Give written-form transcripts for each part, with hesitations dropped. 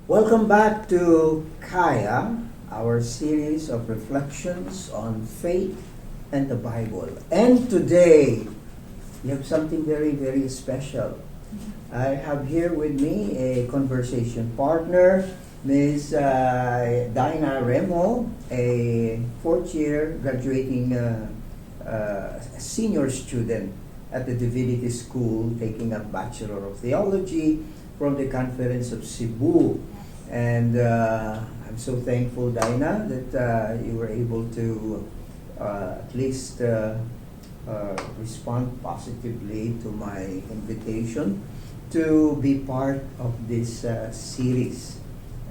Welcome back to Chaia, our series of reflections on faith and the Bible. And today, we have something very, very special. I have here with me a conversation partner, Ms. Dyna Remo, a fourth year graduating senior student at the Divinity School, taking a Bachelor of Theology from the Conference of Cebu. And I'm so thankful, Dyna, that you were able to at least respond positively to my invitation to be part of this series,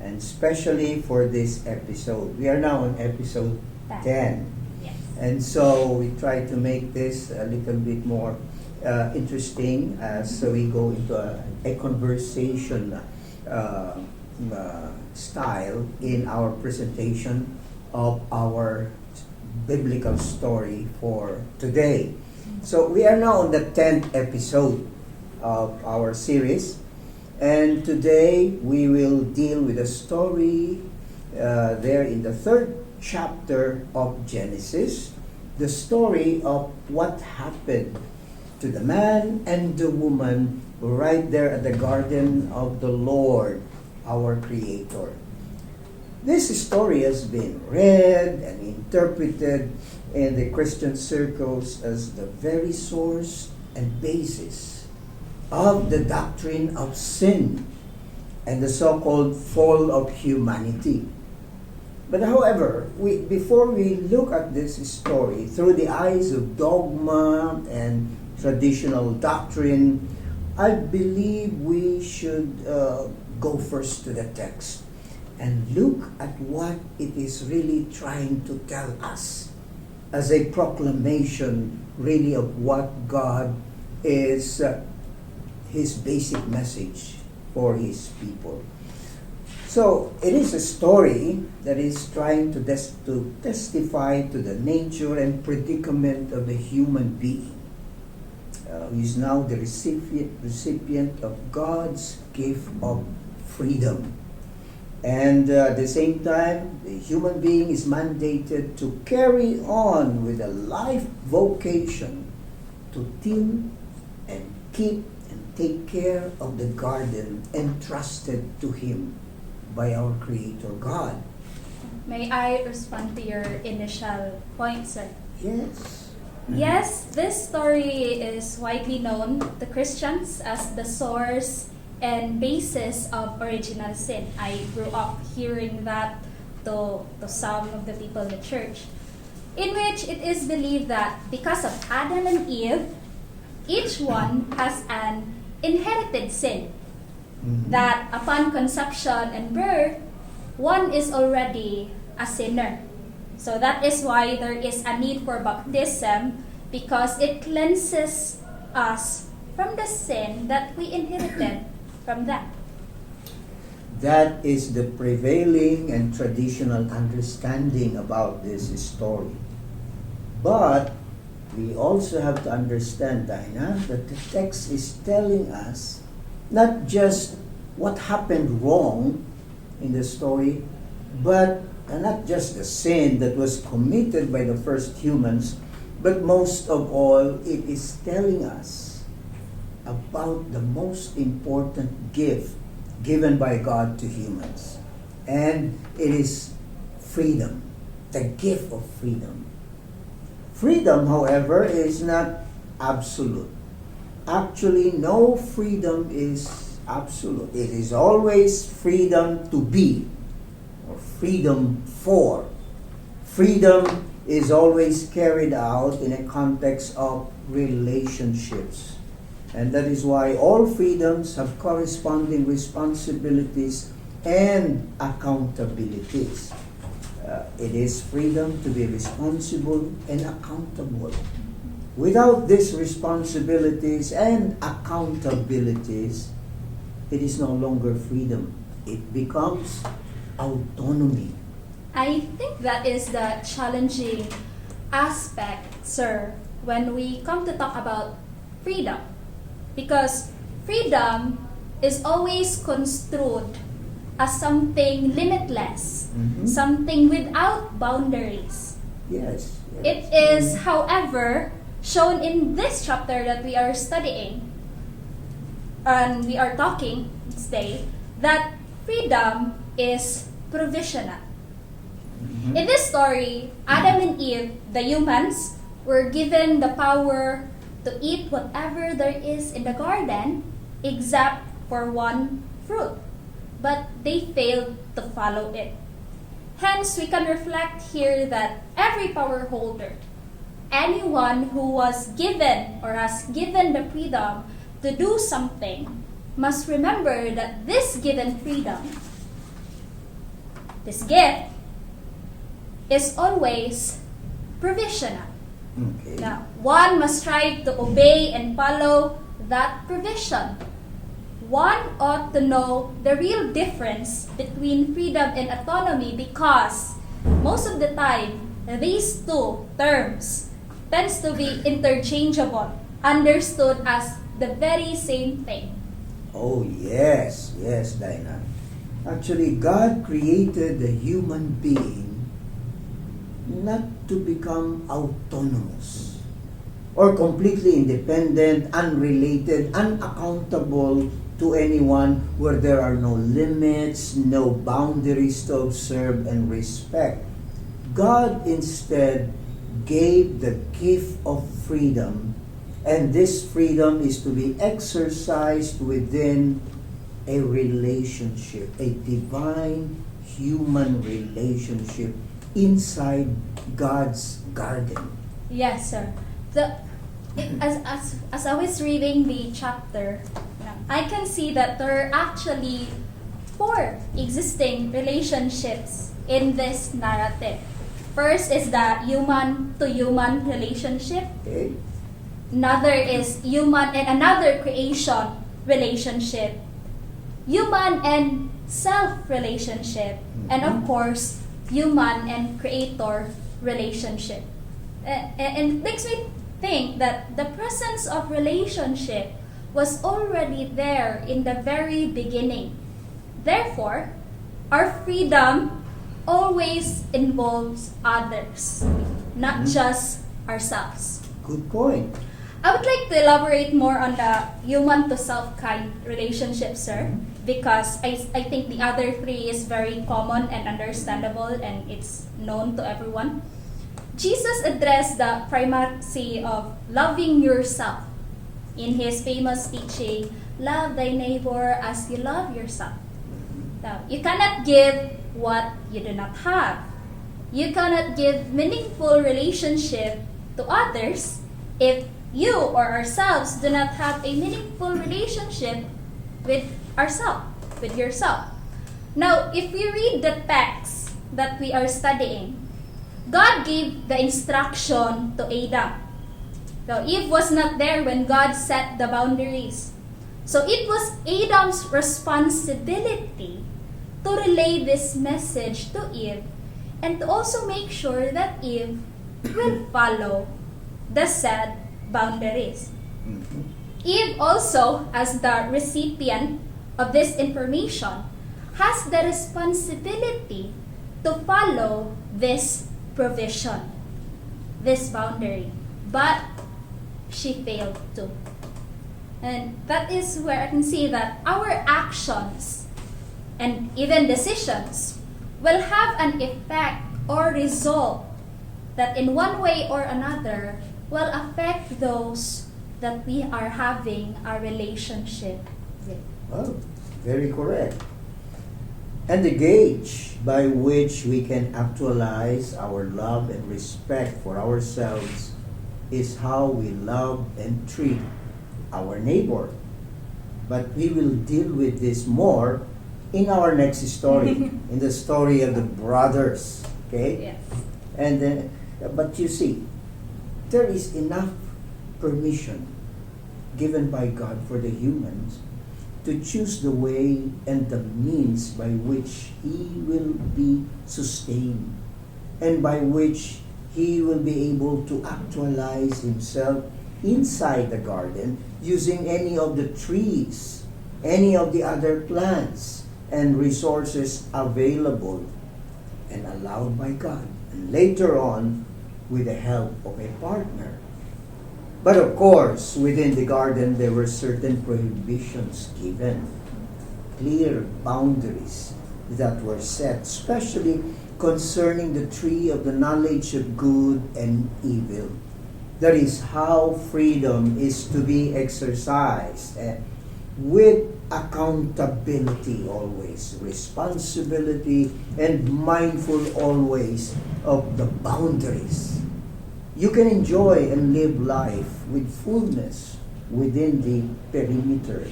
and especially for this episode. We are now on episode 10. Yes. And so we try to make this a little bit more interesting as we go into a conversation style in our presentation of our biblical story for today. So we are now on the 10th episode of our series, and today we will deal with a story there in the third chapter of Genesis, the story of what happened to the man and the woman right there at the garden of the Lord, our Creator. This story has been read and interpreted in the Christian circles as the very source and basis of the doctrine of sin and the so-called fall of humanity. But however, before we look at this story through the eyes of dogma and traditional doctrine, I believe we should go first to the text and look at what it is really trying to tell us as a proclamation really of what God is, His basic message for His people. So it is a story that is trying to testify to the nature and predicament of the human being, who is now the recipient of God's gift of freedom. And at the same time, the human being is mandated to carry on with a life vocation to till and keep and take care of the garden entrusted to him by our Creator God. May I respond to your initial point, sir? Yes. Yes, this story is widely known to Christians as the source and basis of original sin. I grew up hearing that to some of the people in the church, in which it is believed that because of Adam and Eve, each one has an inherited sin. That upon conception and birth, one is already a sinner. So that is why there is a need for baptism, because it cleanses us from the sin that we inherited from them. That is the prevailing and traditional understanding about this story. But we also have to understand, Dyna, that the text is telling us not just what happened wrong in the story, but not just the sin that was committed by the first humans, but most of all, it is telling us about the most important gift given by God to humans. And it is freedom, the gift of freedom. Freedom, however, is not absolute. Actually, no freedom is absolute. It is always freedom to be, or freedom for. Freedom is always carried out in a context of relationships. And that is why all freedoms have corresponding responsibilities and accountabilities. It is freedom to be responsible and accountable. Without these responsibilities and accountabilities, it is no longer freedom. It becomes autonomy. I think that is the challenging aspect, sir, when we come to talk about freedom. Because freedom is always construed as something limitless, Mhm. something without boundaries. Yes. It is, however, shown in this chapter that we are studying and we are talking today, that freedom is provisional. Mhm. In this story, Adam and Eve, the humans, were given the power to eat whatever there is in the garden except for one fruit. But they failed to follow it. Hence, we can reflect here that every power holder, anyone who was given or has given the freedom to do something, must remember that this given freedom, this gift, is always provisional. Okay. Now, one must strive to obey and follow that provision. One ought to know the real difference between freedom and autonomy, because most of the time, these two terms tends to be interchangeable, understood as the very same thing. Oh, yes, Dyna. Actually, God created the human being not to become autonomous or completely independent, unrelated, unaccountable to anyone, where there are no limits, no boundaries to observe and respect. God instead gave the gift of freedom, and this freedom is to be exercised within a relationship, a divine human relationship inside God's garden. Yes, sir. As I was reading the chapter, I can see that there are actually 4 existing relationships in this narrative. First is the human-to-human relationship. Okay? Another is human and another creation relationship. Human and self relationship. And of course, human and creator relationship. And it makes me think that the presence of relationship was already there in the very beginning. Therefore, our freedom always involves others, not just ourselves. Good point. I would like to elaborate more on the human to self kind relationship, sir, because I think the other 3 is very common and understandable and it's known to everyone. Jesus addressed the primacy of loving yourself in his famous teaching, love thy neighbor as you love yourself. Now, you cannot give what you do not have. You cannot give meaningful relationship to others if you or ourselves do not have a meaningful relationship with ourselves, with yourself. Now, if we read the text that we are studying, God gave the instruction to Adam. Now, Eve was not there when God set the boundaries. So it was Adam's responsibility to relay this message to Eve and to also make sure that Eve will follow the said boundaries. Mhm. Eve also, as the recipient of this information, has the responsibility to follow this provision, this boundary. But she failed to. And that is where I can see that our actions and even decisions will have an effect or result that in one way or another will affect those that we are having a relationship with. Well, very correct. And the gauge by which we can actualize our love and respect for ourselves is how we love and treat our neighbor. But we will deal with this more in our next story, in the story of the brothers. Okay? Yes. And then, but you see, there is enough permission given by God for the humans to choose the way and the means by which he will be sustained and by which he will be able to actualize himself inside the garden using any of the trees, any of the other plants, and resources available and allowed by God. And later on, with the help of a partner. But of course, within the garden, there were certain prohibitions given, clear boundaries that were set, especially concerning the tree of the knowledge of good and evil. That is how freedom is to be exercised, with accountability always, responsibility, and mindful always of the boundaries. You can enjoy and live life with fullness within the perimeter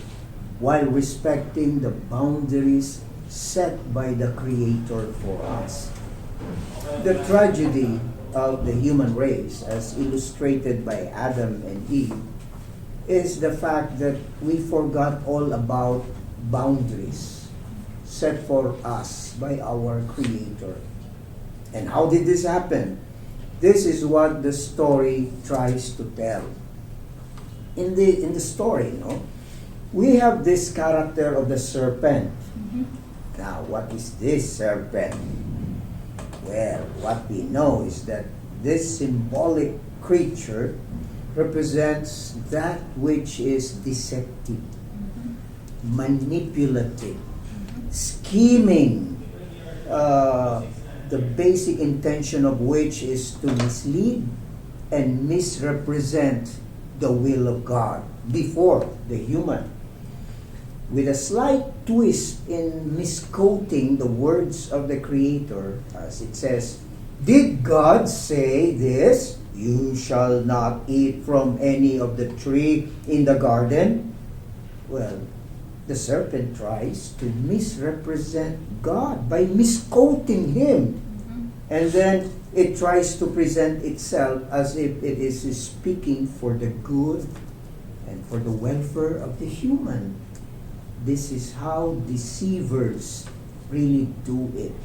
while respecting the boundaries set by the Creator for us. The tragedy of the human race, as illustrated by Adam and Eve, is the fact that we forgot all about boundaries set for us by our Creator. And how did this happen? This is what the story tries to tell. In the story, we have this character of the serpent. Mhm. Now, what is this serpent? Well, what we know is that this symbolic creature represents that which is deceptive, manipulative, scheming, the basic intention of which is to mislead and misrepresent the will of God before the human, with a slight twist in misquoting the words of the Creator, as it says, "Did God say this? You shall not eat from any of the tree in the garden?" Well, the serpent tries to misrepresent God by misquoting Him. And then it tries to present itself as if it is speaking for the good and for the welfare of the human. This is how deceivers really do it,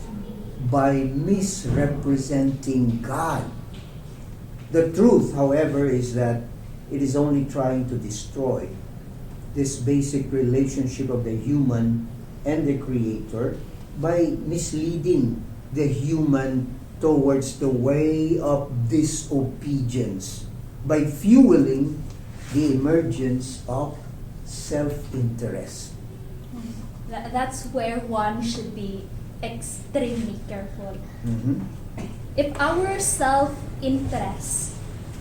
by misrepresenting God. The truth, however, is that it is only trying to destroy this basic relationship of the human and the Creator by misleading the human towards the way of disobedience, by fueling the emergence of self-interest. That's where one should be extremely careful. Mm-hmm. If our self-interest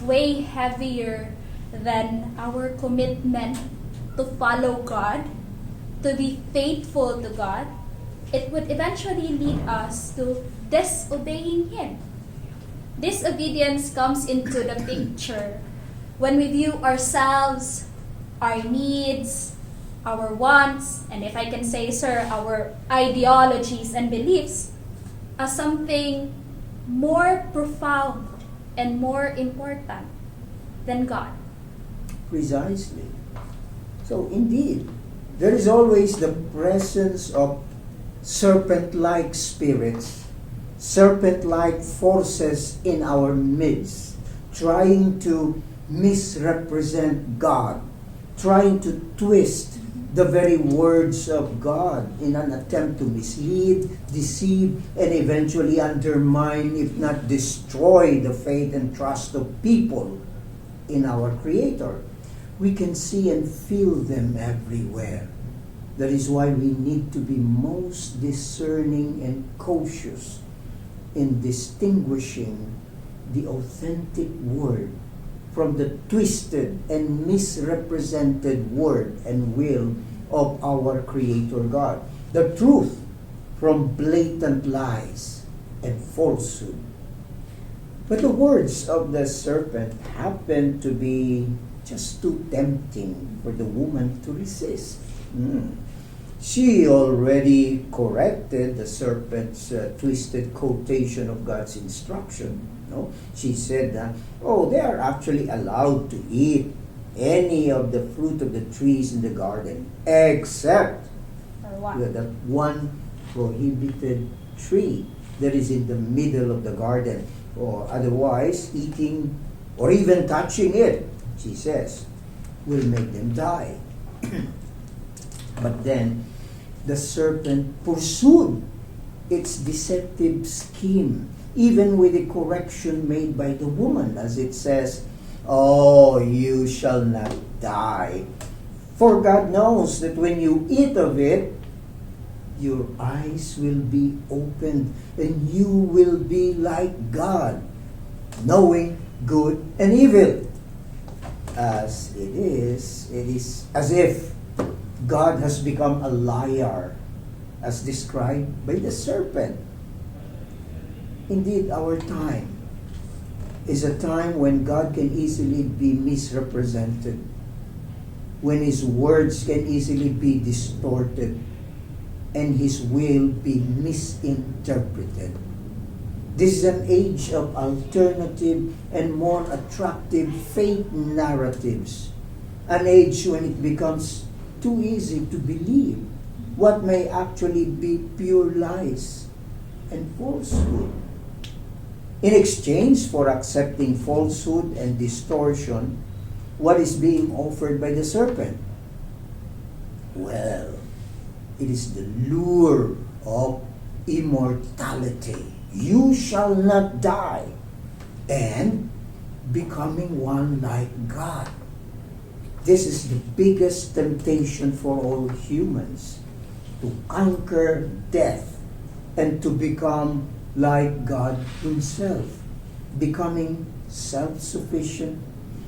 weigh heavier than our commitment to follow God, to be faithful to God, it would eventually lead us to disobeying Him. Disobedience comes into the picture when we view ourselves, our needs, our wants, and if I can say, sir, our ideologies and beliefs as something more profound and more important than God. Precisely. So indeed, there is always the presence of serpent-like spirits, serpent-like forces in our midst, trying to misrepresent God, trying to twist the very words of God in an attempt to mislead, deceive, and eventually undermine, if not destroy, the faith and trust of people in our Creator. We can see and feel them everywhere. That is why we need to be most discerning and cautious in distinguishing the authentic word from the twisted and misrepresented word and will of our Creator God. The truth from blatant lies and falsehood. But the words of the serpent happen to be just too tempting for the woman to resist. She already corrected the serpent's twisted quotation of God's instruction. No? She said that, they are actually allowed to eat any of the fruit of the trees in the garden, except that one prohibited tree that is in the middle of the garden, or otherwise eating or even touching it, she says, will make them die. But then, the serpent pursued its deceptive scheme, even with the correction made by the woman, as it says, "Oh, you shall not die. For God knows that when you eat of it, your eyes will be opened, and you will be like God, knowing good and evil." As it is as if God has become a liar, as described by the serpent. Indeed, our time is a time when God can easily be misrepresented, when His words can easily be distorted, and His will be misinterpreted. This is an age of alternative and more attractive faith narratives, an age when it becomes too easy to believe what may actually be pure lies and falsehood. In exchange for accepting falsehood and distortion, what is being offered by the serpent? Well, it is the lure of immortality. You shall not die, and becoming one like God. This is the biggest temptation for all humans, to conquer death and to become like God Himself, becoming self-sufficient,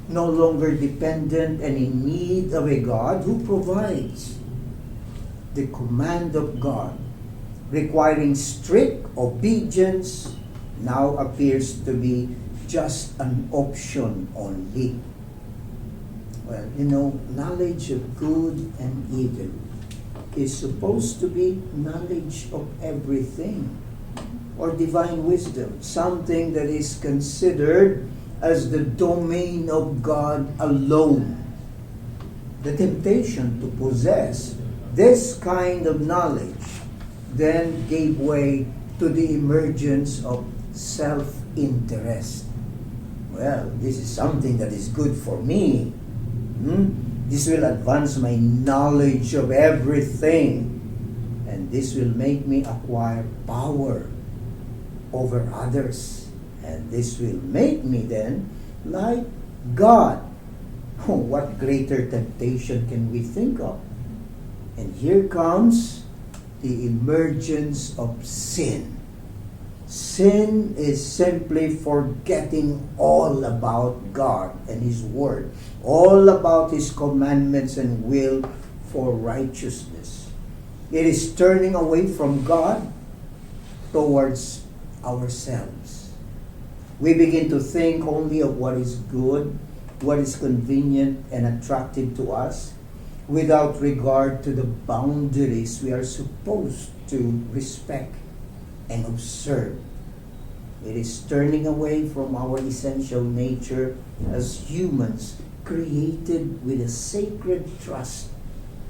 no longer dependent and in need of a God who provides. The command of God, requiring strict obedience, now appears to be just an option only. Well, knowledge of good and evil is supposed to be knowledge of everything, or divine wisdom, something that is considered as the domain of God alone. The temptation to possess this kind of knowledge then gave way to the emergence of self-interest. Well, this is something that is good for me. This will advance my knowledge of everything, and this will make me acquire power over others, and this will make me then like God. Oh, what greater temptation can we think of? And here comes the emergence of sin. Sin is simply forgetting all about God and His Word, all about His commandments and will for righteousness. It is turning away from God towards ourselves. We begin to think only of what is good, what is convenient and attractive to us, without regard to the boundaries we are supposed to respect and observe. It is turning away from our essential nature as humans, created with a sacred trust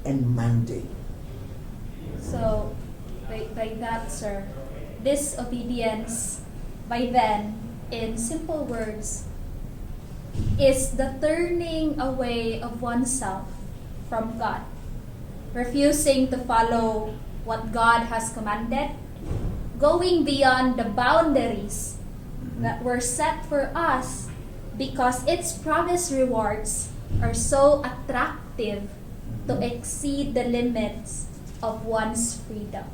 and mandate. So, by that, sir, disobedience, by then, in simple words, is the turning away of oneself from God, refusing to follow what God has commanded, going beyond the boundaries that were set for us because its promised rewards are so attractive to exceed the limits of one's freedom.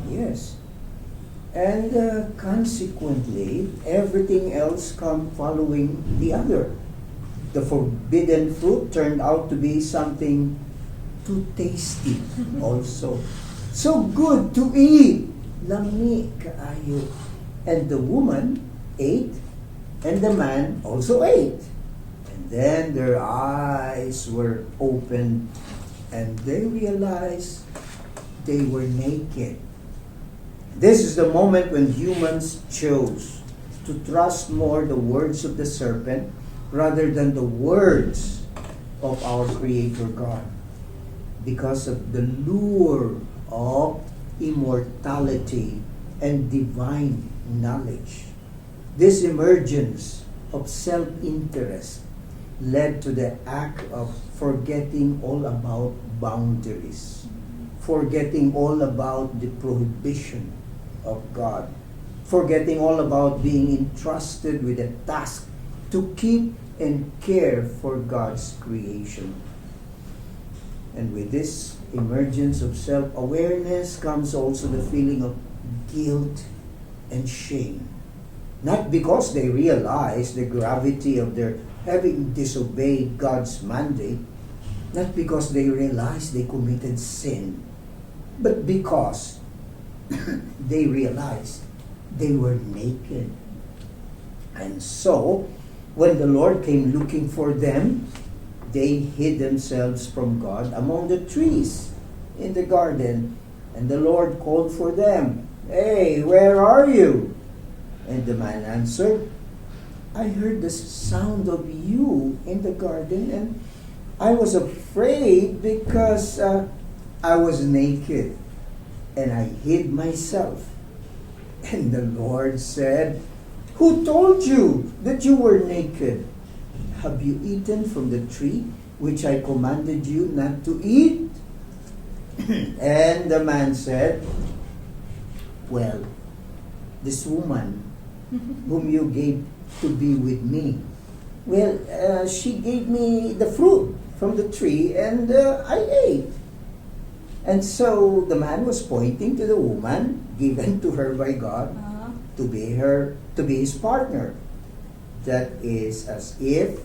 Yes. And consequently, everything else come following the other. The forbidden fruit turned out to be something too tasty also. So good to eat. Lami kaayo. And the woman ate, and the man also ate. And then their eyes were opened, and they realized they were naked. This is the moment when humans chose to trust more the words of the serpent rather than the words of our Creator God, because of the lure of immortality and divine knowledge. This emergence of self-interest led to the act of forgetting all about boundaries, forgetting all about the prohibition of God, forgetting all about being entrusted with a task to keep and care for God's creation. And with this emergence of self-awareness comes also the feeling of guilt and shame. Not because they realize the gravity of their having disobeyed God's mandate, not because they realize they committed sin, but because they realized they were naked. And so, when the Lord came looking for them, they hid themselves from God among the trees in the garden. And the Lord called for them, "Hey, where are you?" And the man answered, "I heard the sound of you in the garden, and I was afraid because I was naked, and I hid myself." And the Lord said, "Who told you that you were naked? Have you eaten from the tree which I commanded you not to eat?" And the man said, "Well, this woman whom you gave to be with me, well, she gave me the fruit from the tree and I ate." And so the man was pointing to the woman given to her by God to be his partner. That is as if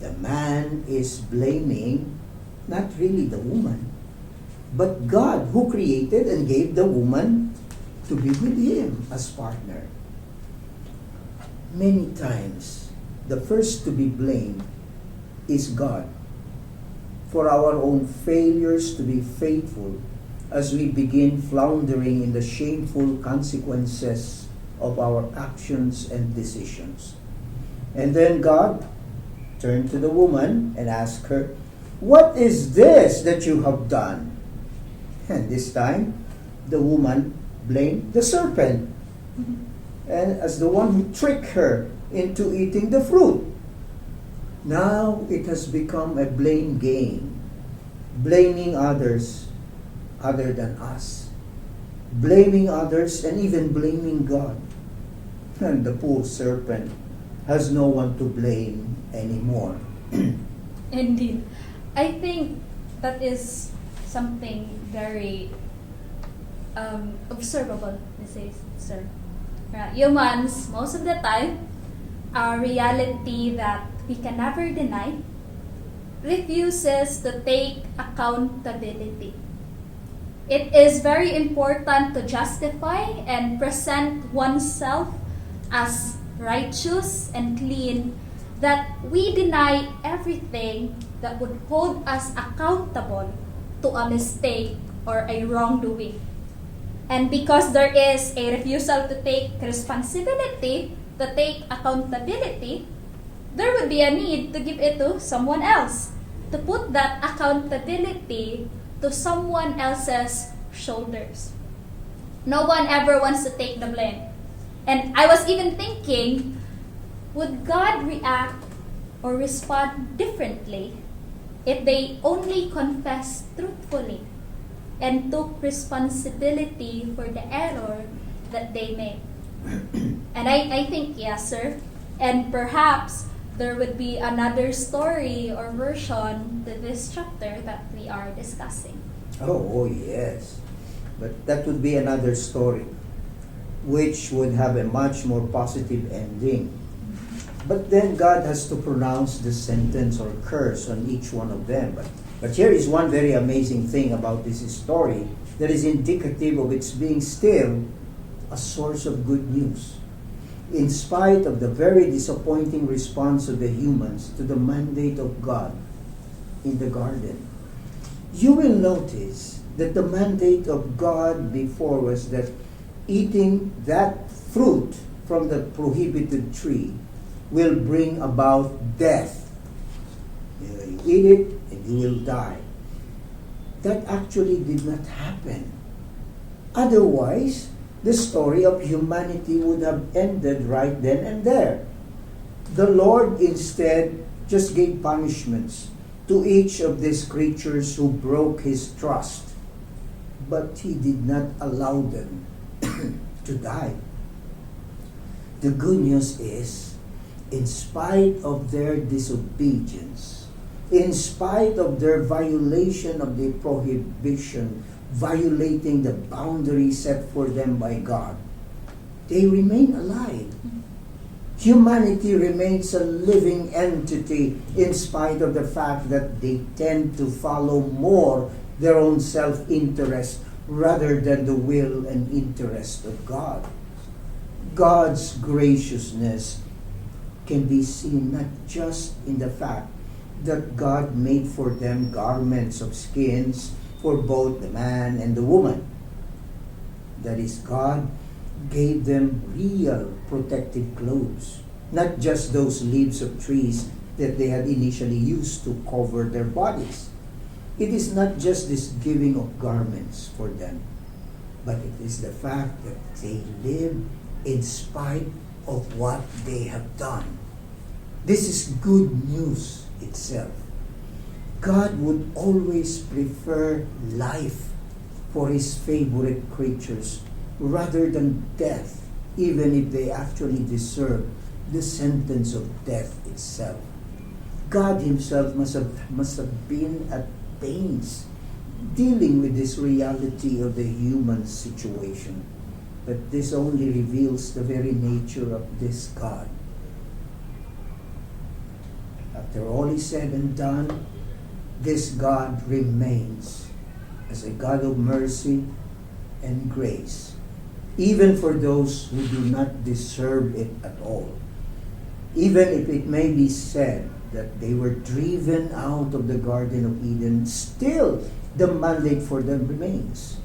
the man is blaming not really the woman, but God who created and gave the woman to be with him as partner. Many times, the first to be blamed is God for our own failures to be faithful as we begin floundering in the shameful consequences of our actions and decisions. And then God turned to the woman and asked her, "What is this that you have done?" And this time, the woman blamed the serpent, and as the one who tricked her into eating the fruit. Now it has become a blame game, blaming others other than us, blaming others and even blaming God. And the poor serpent has no one to blame anymore. Indeed. I think that is something very observable, sir. Humans, most of the time, our reality that we can never deny, refuses to take accountability. It is very important to justify and present oneself as righteous and clean, that we deny everything that would hold us accountable to a mistake or a wrongdoing. And because there is a refusal to take responsibility, to take accountability, there would be a need to give it to someone else, to put that accountability to someone else's shoulders. No one ever wants to take the blame. And I was even thinking, would God react or respond differently if they only confessed truthfully and took responsibility for the error that they made? And I think, yes, sir. And perhaps there would be another story or version to this chapter that we are discussing. Oh, yes. But that would be another story, which would have a much more positive ending. But then God has to pronounce the sentence or curse on each one of them. But here is one very amazing thing about this story that is indicative of its being still a source of good news. In spite of the very disappointing response of the humans to the mandate of God in the garden, you will notice that the mandate of God before was that eating that fruit from the prohibited tree will bring about death. You eat it and you will die. That actually did not happen. Otherwise, the story of humanity would have ended right then and there. The Lord instead just gave punishments to each of these creatures who broke His trust. but He did not allow them to die. The good news is, in spite of their disobedience, in spite of their violation of the prohibition, violating the boundaries set for them by God, they remain alive. Humanity remains a living entity in spite of the fact that they tend to follow more their own self-interest rather than the will and interest of God. God's graciousness can be seen not just in the fact that God made for them garments of skins for both the man and the woman. That is, God gave them real protective clothes, not just those leaves of trees that they had initially used to cover their bodies. It is not just this giving of garments for them, but it is the fact that they live in spite of what they have done. This is good news itself. God would always prefer life for His favorite creatures rather than death, even if they actually deserve the sentence of death itself. God Himself must have been at pains dealing with this reality of the human situation. But this only reveals the very nature of this God. After all is said and done, this God remains as a God of mercy and grace, even for those who do not deserve it at all. Even if it may be said that they were driven out of the Garden of Eden, still the mandate for them remains.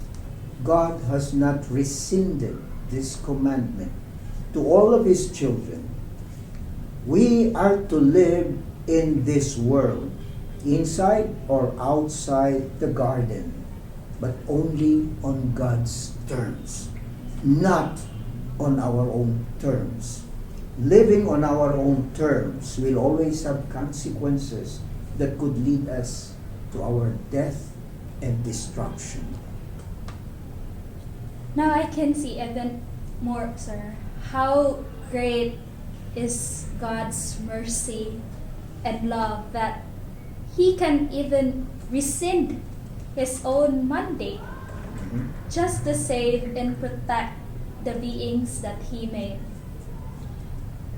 God has not rescinded this commandment to all of His children. We are to live in this world, inside or outside the garden, but only on God's terms, not on our own terms. Living on our own terms will always have consequences that could lead us to our death and destruction. Now I can see even more, sir, how great is God's mercy and love that He can even rescind His own mandate just to save and protect the beings that He made.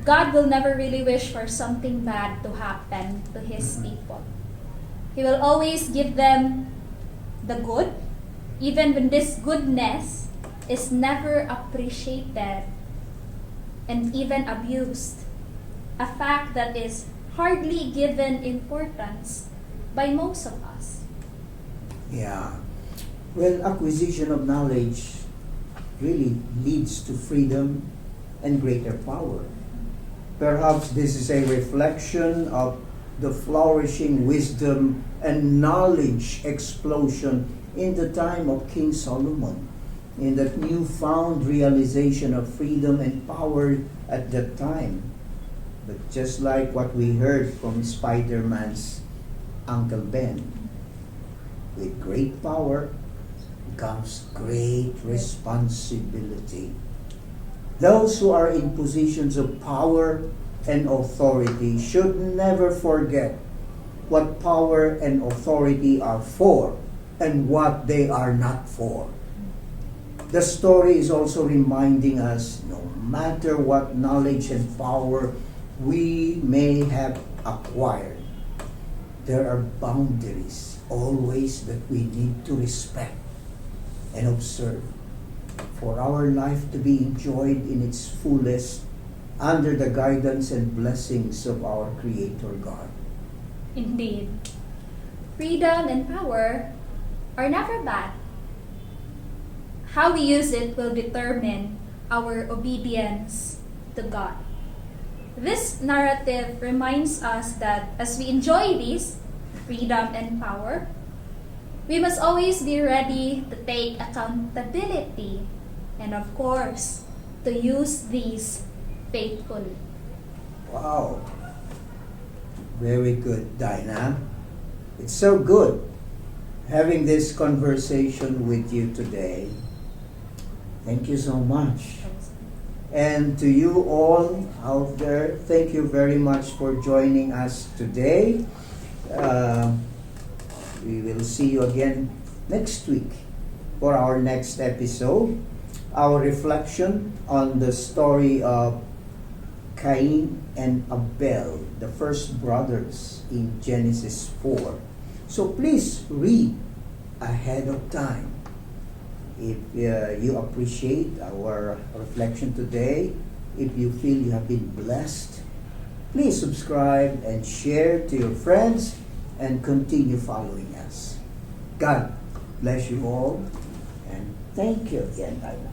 God will never really wish for something bad to happen to His people. He will always give them the good, even when this goodness is never appreciated and even abused, a fact that is hardly given importance by most of us. Yeah. Well, acquisition of knowledge really leads to freedom and greater power. Perhaps this is a reflection of the flourishing wisdom and knowledge explosion in the time of King Solomon, in that newfound realization of freedom and power at that time. But just like what we heard from Spider-Man's Uncle Ben, with great power comes great responsibility. Those who are in positions of power and authority should never forget what power and authority are for and what they are not for. The story is also reminding us, no matter what knowledge and power we may have acquired, there are boundaries always that we need to respect and observe for our life to be enjoyed in its fullest under the guidance and blessings of our Creator God. Indeed, freedom and power are never bad. How we use it will determine our obedience to God. This narrative reminds us that as we enjoy this freedom and power, we must always be ready to take accountability and, of course, to use these faithfully. Wow. Very good, Dyna. It's so good having this conversation with you today. Thank you so much. And to you all out there, thank you very much for joining us today. We will see you again next week for our next episode. Our reflection on the story of Cain and Abel, the first brothers in Genesis 4. So please read ahead of time. If you appreciate our reflection today, if you feel you have been blessed, please subscribe and share to your friends and continue following us. God bless you all, and thank you again, Dyna.